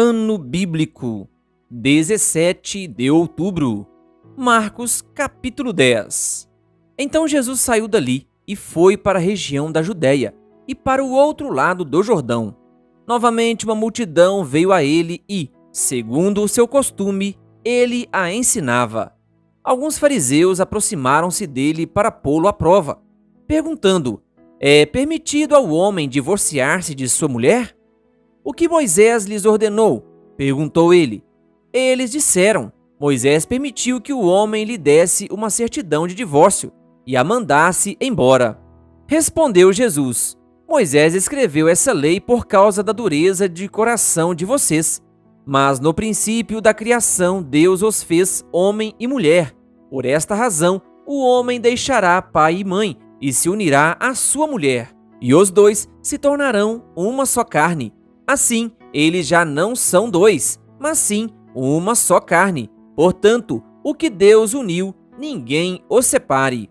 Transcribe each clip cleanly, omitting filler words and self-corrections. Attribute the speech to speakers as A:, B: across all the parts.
A: Ano Bíblico, 17 de outubro. Marcos, capítulo 10. Então Jesus saiu dali e foi para a região da Judéia e para o outro lado do Jordão. Novamente uma multidão veio a ele e, segundo o seu costume, ele a ensinava. Alguns fariseus aproximaram-se dele para pô-lo à prova, perguntando: é permitido ao homem divorciar-se de sua mulher? O que Moisés lhes ordenou? Perguntou ele. Eles disseram: Moisés permitiu que o homem lhe desse uma certidão de divórcio e a mandasse embora. Respondeu Jesus: Moisés escreveu essa lei por causa da dureza de coração de vocês. Mas no princípio da criação Deus os fez homem e mulher. Por esta razão, o homem deixará pai e mãe e se unirá à sua mulher, e os dois se tornarão uma só carne. Assim, eles já não são dois, mas sim uma só carne. Portanto, o que Deus uniu, ninguém o separe.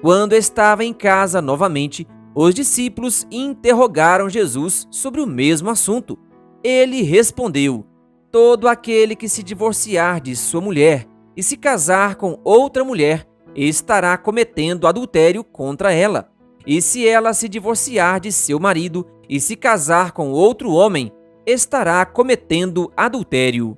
A: Quando estava em casa novamente, os discípulos interrogaram Jesus sobre o mesmo assunto. Ele respondeu: todo aquele que se divorciar de sua mulher e se casar com outra mulher, estará cometendo adultério contra ela. E se ela se divorciar de seu marido e se casar com outro homem, estará cometendo adultério.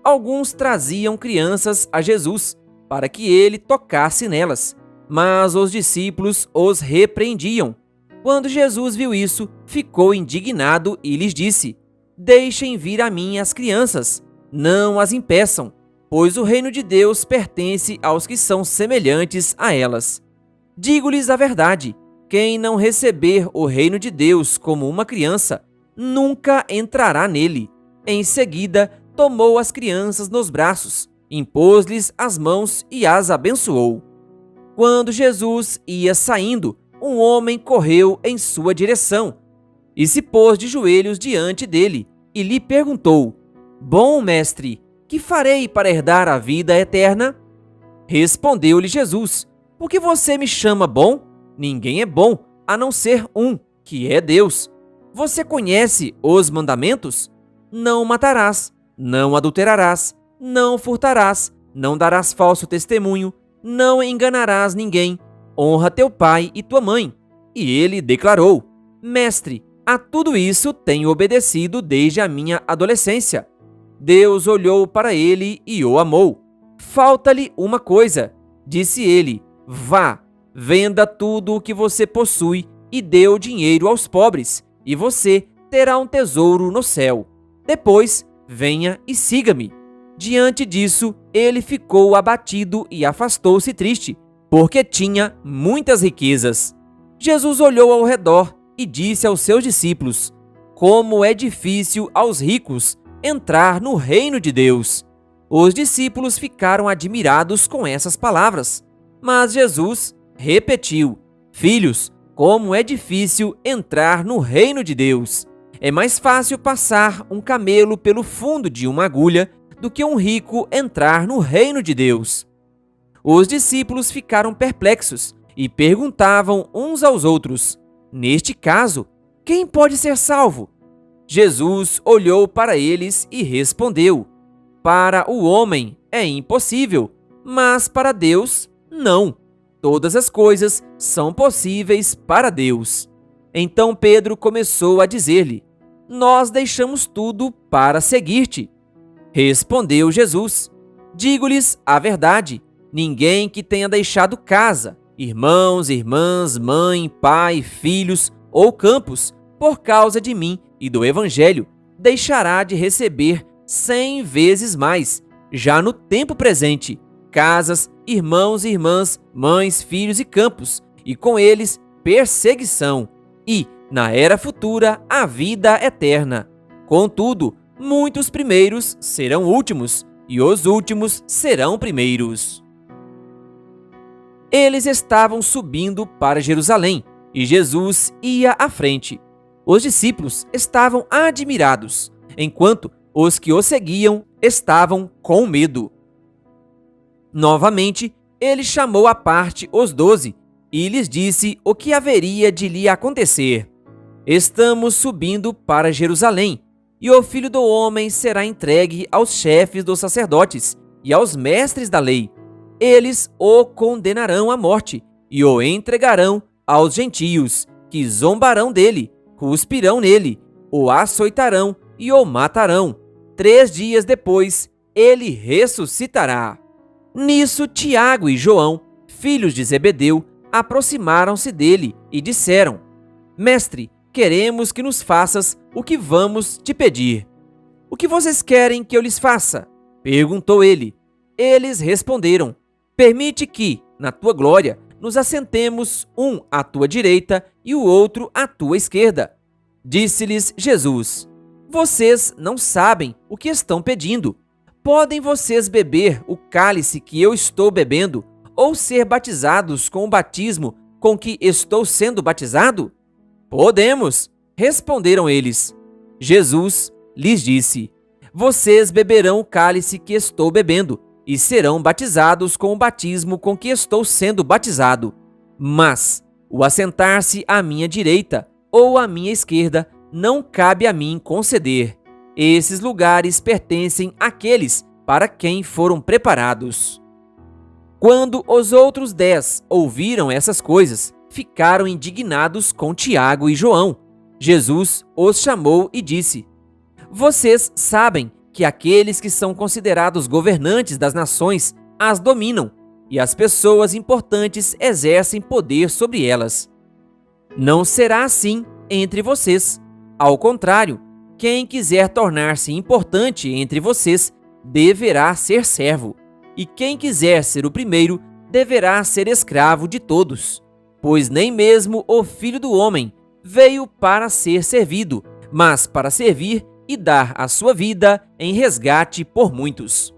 A: Alguns traziam crianças a Jesus para que ele tocasse nelas, mas os discípulos os repreendiam. Quando Jesus viu isso, ficou indignado e lhes disse: deixem vir a mim as crianças, não as impeçam, pois o reino de Deus pertence aos que são semelhantes a elas. Digo-lhes a verdade: quem não receber o reino de Deus como uma criança, nunca entrará nele. Em seguida, tomou as crianças nos braços, impôs-lhes as mãos e as abençoou. Quando Jesus ia saindo, um homem correu em sua direção e se pôs de joelhos diante dele e lhe perguntou: bom mestre, que farei para herdar a vida eterna? Respondeu-lhe Jesus: por que você me chama bom? Ninguém é bom, a não ser um, que é Deus. Você conhece os mandamentos? Não matarás, não adulterarás, não furtarás, não darás falso testemunho, não enganarás ninguém, honra teu pai e tua mãe. E ele declarou: mestre, a tudo isso tenho obedecido desde a minha adolescência. Deus olhou para ele e o amou. Falta-lhe uma coisa, disse ele: vá, venda tudo o que você possui e dê o dinheiro aos pobres, e você terá um tesouro no céu. Depois, venha e siga-me. Diante disso, ele ficou abatido e afastou-se triste, porque tinha muitas riquezas. Jesus olhou ao redor e disse aos seus discípulos: como é difícil aos ricos entrar no reino de Deus. Os discípulos ficaram admirados com essas palavras. Mas Jesus repetiu: filhos, como é difícil entrar no reino de Deus. É mais fácil passar um camelo pelo fundo de uma agulha do que um rico entrar no reino de Deus. Os discípulos ficaram perplexos e perguntavam uns aos outros: neste caso, quem pode ser salvo? Jesus olhou para eles e respondeu: para o homem é impossível, mas para Deus, não. Todas as coisas são possíveis para Deus. Então Pedro começou a dizer-lhe: nós deixamos tudo para seguir-te. Respondeu Jesus: digo-lhes a verdade, ninguém que tenha deixado casa, irmãos, irmãs, mãe, pai, filhos ou campos, por causa de mim e do Evangelho, deixará de receber 100 vezes mais, já no tempo presente, casas, irmãos e irmãs, mães, filhos e campos, e com eles perseguição, e, na era futura, a vida eterna. Contudo, muitos primeiros serão últimos, e os últimos serão primeiros. Eles estavam subindo para Jerusalém, e Jesus ia à frente. Os discípulos estavam admirados, enquanto os que o seguiam estavam com medo. Novamente, ele chamou à parte os 12 e lhes disse o que haveria de lhe acontecer. Estamos subindo para Jerusalém, e o Filho do Homem será entregue aos chefes dos sacerdotes e aos mestres da lei. Eles o condenarão à morte e o entregarão aos gentios, que zombarão dele, cuspirão nele, o açoitarão e o matarão. 3 dias depois, ele ressuscitará. Nisso, Tiago e João, filhos de Zebedeu, aproximaram-se dele e disseram: Mestre, queremos que nos faças o que vamos te pedir. O que vocês querem que eu lhes faça? Perguntou ele. Eles responderam: Permite que, na tua glória, nos assentemos um à tua direita e o outro à tua esquerda. Disse-lhes Jesus: Vocês não sabem o que estão pedindo. Podem vocês beber o cálice que eu estou bebendo, ou ser batizados com o batismo com que estou sendo batizado? Podemos, responderam eles. Jesus lhes disse: Vocês beberão o cálice que estou bebendo, e serão batizados com o batismo com que estou sendo batizado. Mas o assentar-se à minha direita ou à minha esquerda não cabe a mim conceder. Esses lugares pertencem àqueles para quem foram preparados. Quando os outros 10 ouviram essas coisas, ficaram indignados com Tiago e João. Jesus os chamou e disse: Vocês sabem que aqueles que são considerados governantes das nações as dominam, e as pessoas importantes exercem poder sobre elas. Não será assim entre vocês. Ao contrário, quem quiser tornar-se importante entre vocês deverá ser servo, e quem quiser ser o primeiro deverá ser escravo de todos. Pois nem mesmo o Filho do Homem veio para ser servido, mas para servir e dar a sua vida em resgate por muitos.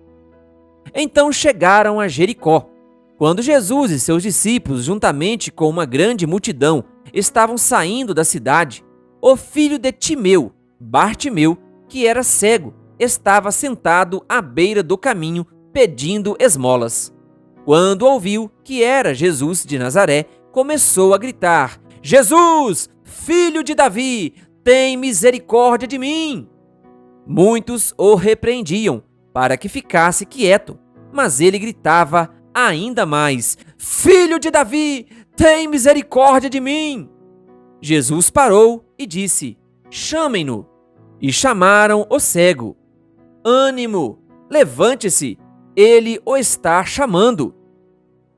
A: Então chegaram a Jericó. Quando Jesus e seus discípulos, juntamente com uma grande multidão, estavam saindo da cidade, o filho de Timeu, Bartimeu, que era cego, estava sentado à beira do caminho pedindo esmolas. Quando ouviu que era Jesus de Nazaré, começou a gritar: Jesus, filho de Davi, tem misericórdia de mim! Muitos o repreendiam para que ficasse quieto, mas ele gritava ainda mais: Filho de Davi, tem misericórdia de mim! Jesus parou e disse: Chamem-no. E chamaram o cego. Ânimo, levante-se, ele o está chamando.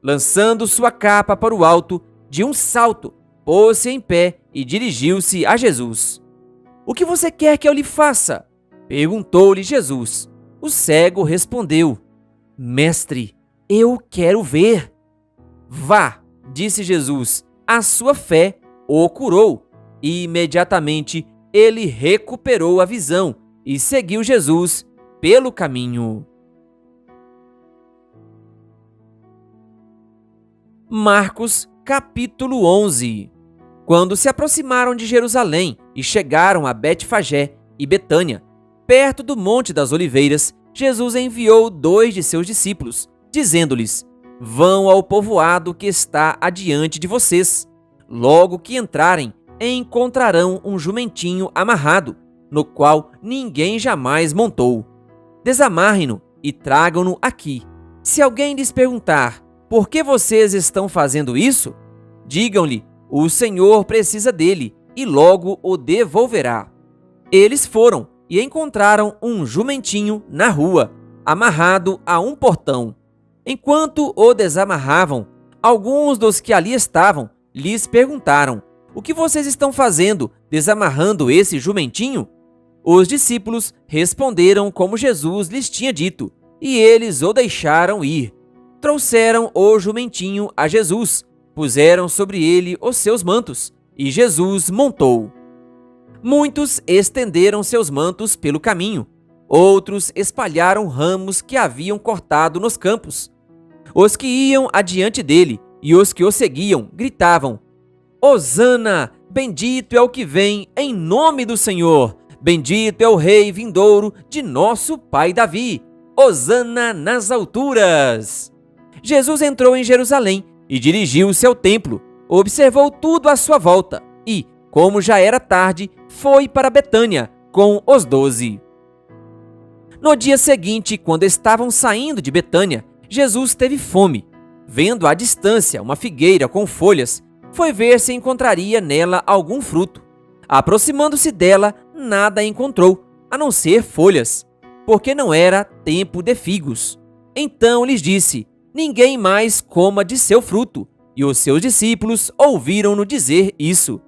A: Lançando sua capa para o alto, de um salto, pôs-se em pé e dirigiu-se a Jesus. O que você quer que eu lhe faça? Perguntou-lhe Jesus. O cego respondeu: Mestre, eu quero ver. Vá, disse Jesus, a sua fé o curou. E imediatamente ele recuperou a visão e seguiu Jesus pelo caminho. Marcos, capítulo 11. Quando se aproximaram de Jerusalém e chegaram a Betfagé e Betânia, perto do Monte das Oliveiras, Jesus enviou 2 de seus discípulos, dizendo-lhes: Vão ao povoado que está adiante de vocês. Logo que entrarem, encontrarão um jumentinho amarrado, no qual ninguém jamais montou. Desamarrem-no e tragam-no aqui. Se alguém lhes perguntar: Por que vocês estão fazendo isso? Digam-lhe: O Senhor precisa dele e logo o devolverá. Eles foram e encontraram um jumentinho na rua, amarrado a um portão. Enquanto o desamarravam, alguns dos que ali estavam lhes perguntaram: O que vocês estão fazendo, desamarrando esse jumentinho? Os discípulos responderam como Jesus lhes tinha dito, e eles o deixaram ir. Trouxeram o jumentinho a Jesus, puseram sobre ele os seus mantos, e Jesus montou. Muitos estenderam seus mantos pelo caminho, outros espalharam ramos que haviam cortado nos campos. Os que iam adiante dele e os que o seguiam gritavam: Hosana, bendito é o que vem em nome do Senhor, bendito é o Rei vindouro de nosso pai Davi, Hosana nas alturas. Jesus entrou em Jerusalém e dirigiu-se ao templo, observou tudo à sua volta e, como já era tarde, foi para Betânia, com os 12. No dia seguinte, quando estavam saindo de Betânia, Jesus teve fome. Vendo à distância uma figueira com folhas, foi ver se encontraria nela algum fruto. Aproximando-se dela, nada encontrou, a não ser folhas, porque não era tempo de figos. Então lhes disse: ninguém mais coma de seu fruto. E os seus discípulos ouviram-no dizer isso.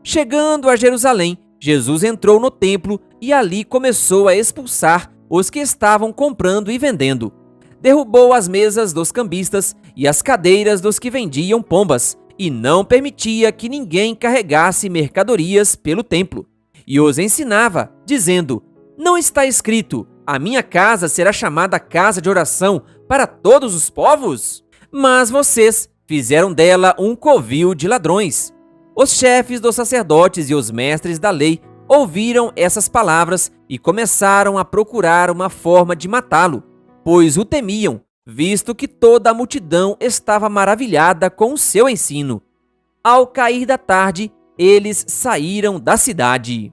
A: Chegando a Jerusalém, Jesus entrou no templo e ali começou a expulsar os que estavam comprando e vendendo. Derrubou as mesas dos cambistas e as cadeiras dos que vendiam pombas, e não permitia que ninguém carregasse mercadorias pelo templo. E os ensinava, dizendo: não está escrito: a minha casa será chamada casa de oração para todos os povos? Mas vocês fizeram dela um covil de ladrões. Os chefes dos sacerdotes e os mestres da lei ouviram essas palavras e começaram a procurar uma forma de matá-lo, pois o temiam, visto que toda a multidão estava maravilhada com o seu ensino. Ao cair da tarde, eles saíram da cidade.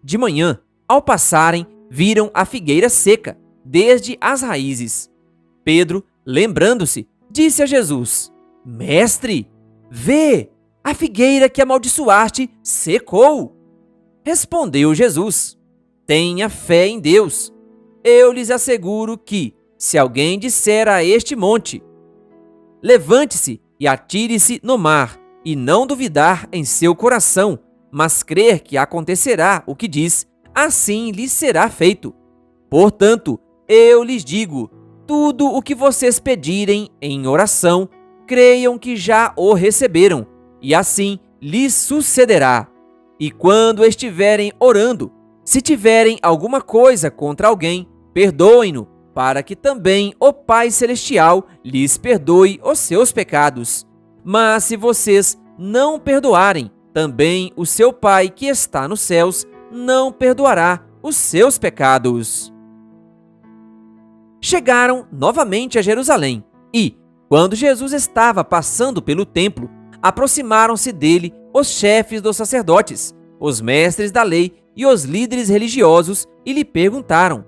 A: De manhã, ao passarem, viram a figueira seca, desde as raízes. Pedro, lembrando-se, disse a Jesus: Mestre, vê, a figueira que amaldiçoaste secou. Respondeu Jesus: tenha fé em Deus. Eu lhes asseguro que, se alguém disser a este monte: levante-se e atire-se no mar, e não duvidar em seu coração, mas crer que acontecerá o que diz, assim lhes será feito. Portanto, eu lhes digo: tudo o que vocês pedirem em oração, creiam que já o receberam, e assim lhes sucederá. E quando estiverem orando, se tiverem alguma coisa contra alguém, perdoem-no, para que também o Pai Celestial lhes perdoe os seus pecados. Mas se vocês não perdoarem, também o seu Pai que está nos céus não perdoará os seus pecados. Chegaram novamente a Jerusalém e, quando Jesus estava passando pelo templo, aproximaram-se dele os chefes dos sacerdotes, os mestres da lei e os líderes religiosos e lhe perguntaram: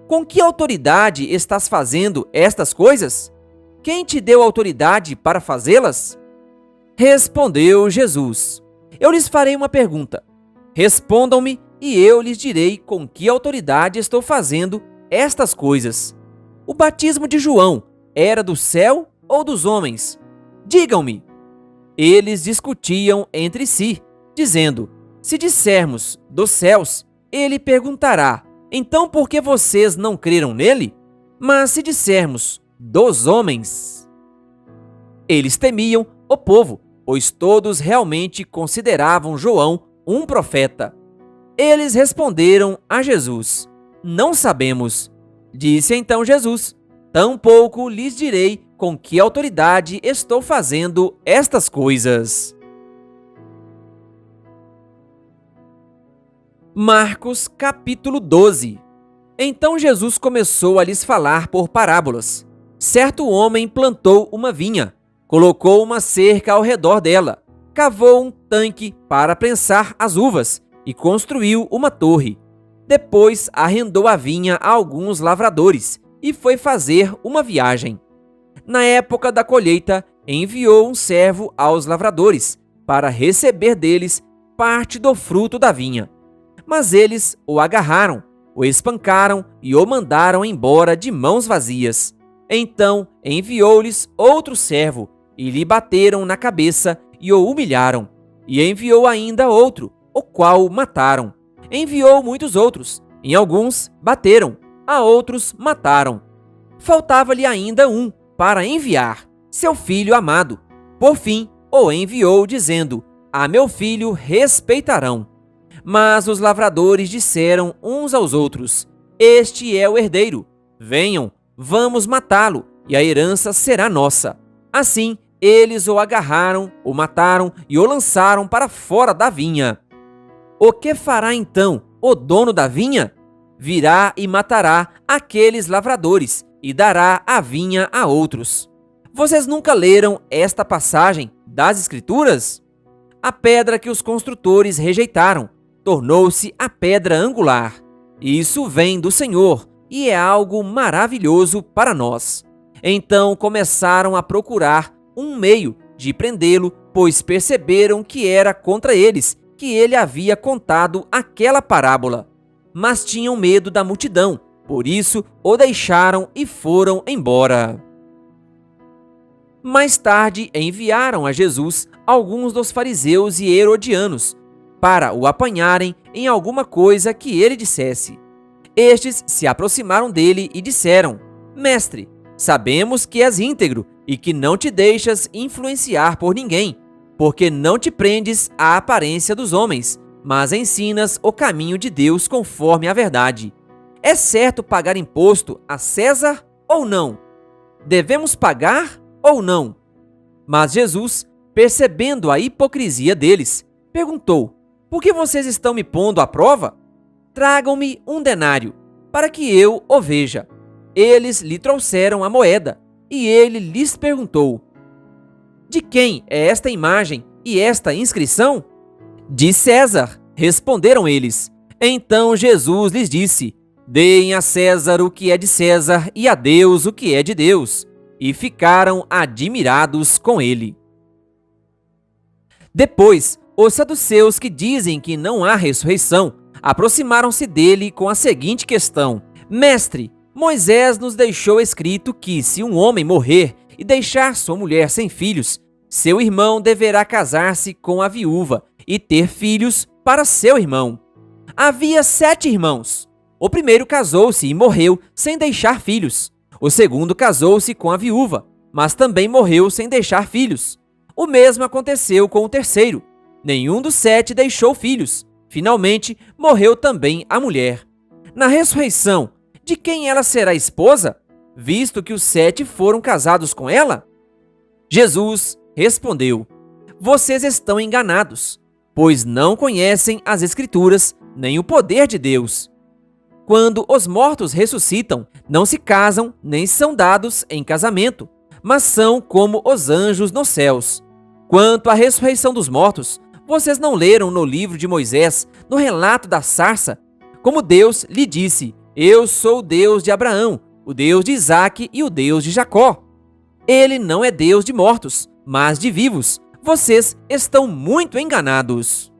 A: com que autoridade estás fazendo estas coisas? Quem te deu autoridade para fazê-las? Respondeu Jesus: eu lhes farei uma pergunta. Respondam-me e eu lhes direi com que autoridade estou fazendo estas coisas. O batismo de João era do céu ou dos homens? Digam-me. Eles discutiam entre si, dizendo: se dissermos dos céus, ele perguntará: então por que vocês não creram nele? Mas se dissermos dos homens... Eles temiam o povo, pois todos realmente consideravam João um profeta. Eles responderam a Jesus: não sabemos. Disse então Jesus: tampouco lhes direi com que autoridade estou fazendo estas coisas. Marcos capítulo 12. Então Jesus começou a lhes falar por parábolas. Certo homem plantou uma vinha, colocou uma cerca ao redor dela, cavou um tanque para prensar as uvas e construiu uma torre. Depois arrendou a vinha a alguns lavradores e foi fazer uma viagem. Na época da colheita, enviou um servo aos lavradores para receber deles parte do fruto da vinha. Mas eles o agarraram, o espancaram e o mandaram embora de mãos vazias. Então enviou-lhes outro servo, e lhe bateram na cabeça e o humilharam. E enviou ainda outro, o qual mataram. Enviou muitos outros, em alguns bateram, a outros mataram. Faltava-lhe ainda um para enviar, seu filho amado. Por fim, o enviou, dizendo: a meu filho respeitarão. Mas os lavradores disseram uns aos outros: este é o herdeiro. Venham, vamos matá-lo, e a herança será nossa. Assim, eles o agarraram, o mataram e o lançaram para fora da vinha. O que fará então o dono da vinha? Virá e matará aqueles lavradores e dará a vinha a outros. Vocês nunca leram esta passagem das Escrituras? A pedra que os construtores rejeitaram tornou-se a pedra angular. Isso vem do Senhor e é algo maravilhoso para nós. Então começaram a procurar um meio de prendê-lo, pois perceberam que era contra eles que ele havia contado aquela parábola. Mas tinham medo da multidão, por isso o deixaram e foram embora. Mais tarde enviaram a Jesus alguns dos fariseus e herodianos para o apanharem em alguma coisa que ele dissesse. Estes se aproximaram dele e disseram: Mestre, sabemos que és íntegro e que não te deixas influenciar por ninguém, porque não te prendes à aparência dos homens, mas ensinas o caminho de Deus conforme a verdade. É certo pagar imposto a César ou não? Devemos pagar ou não? Mas Jesus, percebendo a hipocrisia deles, perguntou: Por que vocês estão me pondo à prova? Tragam-me um denário, para que eu o veja. Eles lhe trouxeram a moeda, e ele lhes perguntou: De quem é esta imagem e esta inscrição? De César, responderam eles. Então Jesus lhes disse: Deem a César o que é de César e a Deus o que é de Deus. E ficaram admirados com ele. Depois, os saduceus, que dizem que não há ressurreição, aproximaram-se dele com a seguinte questão: Mestre, Moisés nos deixou escrito que, se um homem morrer e deixar sua mulher sem filhos, seu irmão deverá casar-se com a viúva e ter filhos para seu irmão. Havia 7 irmãos. O primeiro casou-se e morreu sem deixar filhos. O segundo casou-se com a viúva, mas também morreu sem deixar filhos. O mesmo aconteceu com o terceiro. Nenhum dos 7 deixou filhos. Finalmente, morreu também a mulher. Na ressurreição, de quem ela será esposa, visto que os 7 foram casados com ela? Jesus respondeu: Vocês estão enganados, pois não conhecem as Escrituras nem o poder de Deus. Quando os mortos ressuscitam, não se casam nem são dados em casamento, mas são como os anjos nos céus. Quanto à ressurreição dos mortos, vocês não leram no livro de Moisés, no relato da sarça, como Deus lhe disse: Eu sou o Deus de Abraão, o Deus de Isaque e o Deus de Jacó. Ele não é Deus de mortos, mas de vivos. Vocês estão muito enganados.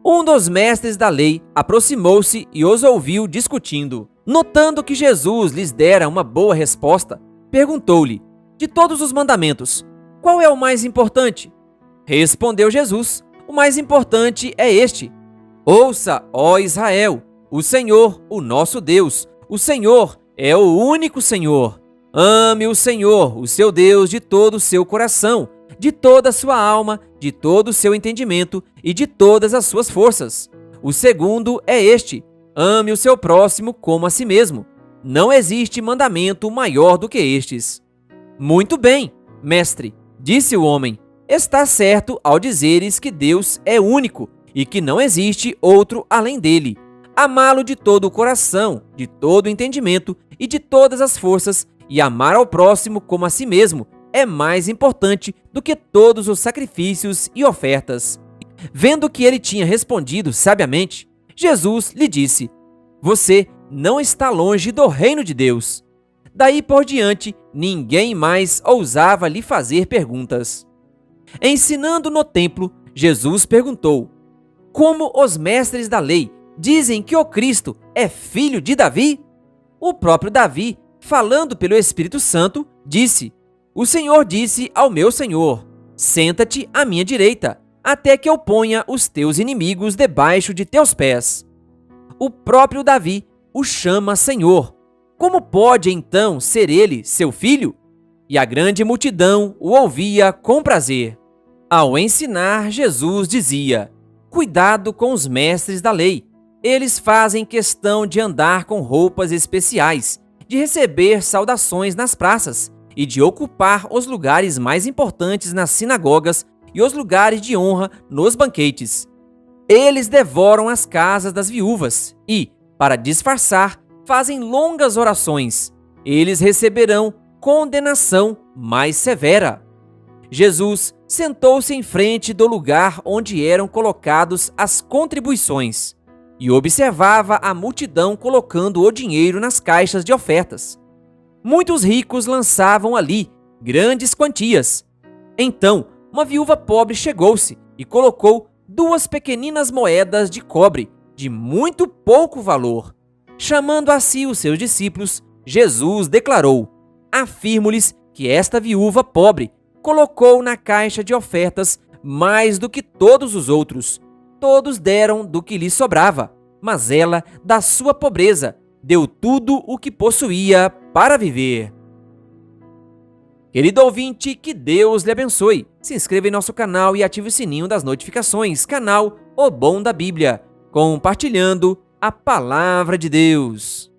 A: Um dos mestres da lei aproximou-se e os ouviu discutindo. Notando que Jesus lhes dera uma boa resposta, perguntou-lhe: De todos os mandamentos, qual é o mais importante? Respondeu Jesus: O mais importante é este: Ouça, ó Israel, o Senhor, o nosso Deus, o Senhor é o único Senhor. Ame o Senhor, o seu Deus, de todo o seu coração, de toda a sua alma, de todo o seu entendimento e de todas as suas forças. O segundo é este: ame o seu próximo como a si mesmo. Não existe mandamento maior do que estes. Muito bem, mestre, disse o homem. Está certo ao dizeres que Deus é único e que não existe outro além dele. Amá-lo de todo o coração, de todo o entendimento e de todas as forças, e amar ao próximo como a si mesmo, é mais importante do que todos os sacrifícios e ofertas. Vendo que ele tinha respondido sabiamente, Jesus lhe disse: Você não está longe do reino de Deus. Daí por diante, ninguém mais ousava lhe fazer perguntas. Ensinando no templo, Jesus perguntou: Como os mestres da lei dizem que o Cristo é filho de Davi? O próprio Davi, falando pelo Espírito Santo, disse: O Senhor disse ao meu Senhor: Senta-te à minha direita, até que eu ponha os teus inimigos debaixo de teus pés. O próprio Davi o chama Senhor. Como pode então ser ele seu filho? E a grande multidão o ouvia com prazer. Ao ensinar, Jesus dizia: Cuidado com os mestres da lei. Eles fazem questão de andar com roupas especiais, de receber saudações nas praças e de ocupar os lugares mais importantes nas sinagogas e os lugares de honra nos banquetes. Eles devoram as casas das viúvas e, para disfarçar, fazem longas orações. Eles receberão condenação mais severa. Jesus sentou-se em frente do lugar onde eram colocados as contribuições. e observava a multidão colocando o dinheiro nas caixas de ofertas. Muitos ricos lançavam ali grandes quantias. Então, uma viúva pobre chegou-se e colocou 2 pequeninas moedas de cobre, de muito pouco valor. Chamando a si os seus discípulos, Jesus declarou: Afirmo-lhes que esta viúva pobre colocou na caixa de ofertas mais do que todos os outros. Todos deram do que lhes sobrava, mas ela, da sua pobreza, deu tudo o que possuía para viver. Querido ouvinte, que Deus lhe abençoe. Se inscreva em nosso canal e ative o sininho das notificações. Canal O Bom da Bíblia, compartilhando a Palavra de Deus.